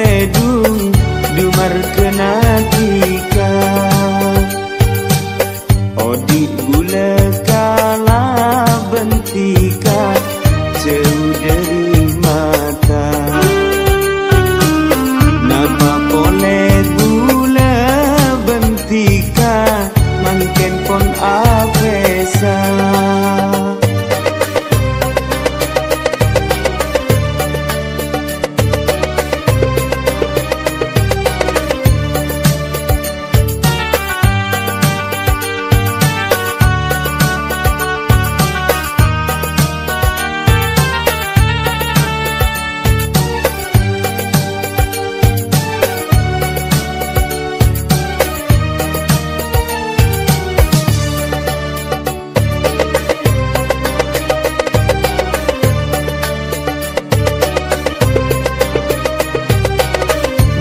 ledung dumar kena tika odik gula kala bentika jauh dari mata nama pole gula bentika mangken pon apesa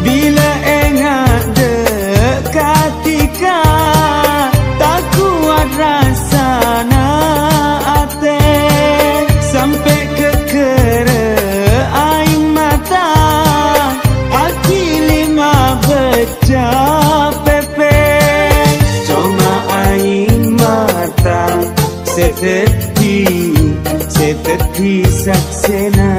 bila enggak dekatika tak kuat rasana ate sampai ke kere aing mata aki lima beca pepe cuma aing mata seteti saksena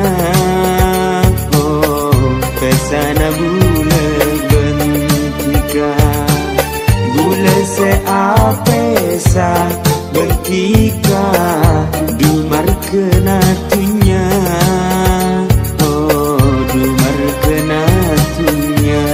pesana bule bentika bule se apesa bentika dumar kena tunya oh dumar kena tunya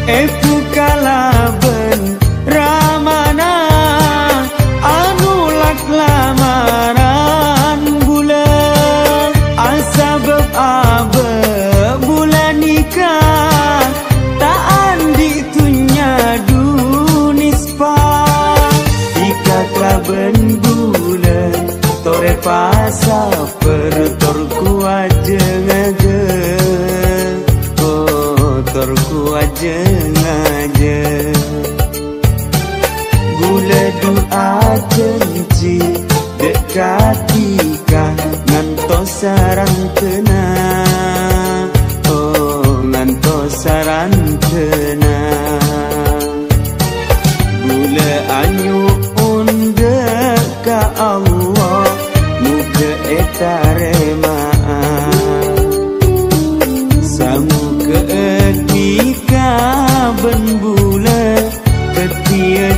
Epu kalaben ramana anulak lamaran bulan asabab abe bulan nikah tak andi tunya dunispa ika kalaben bulan tore pasa pertorku ajeng aja torku aja gula doa janji dekatika ngantos sarang kena oh ngantos sarang kena gula anyu unde ka Allah muka etare maaf samu ketika ben bulan ketia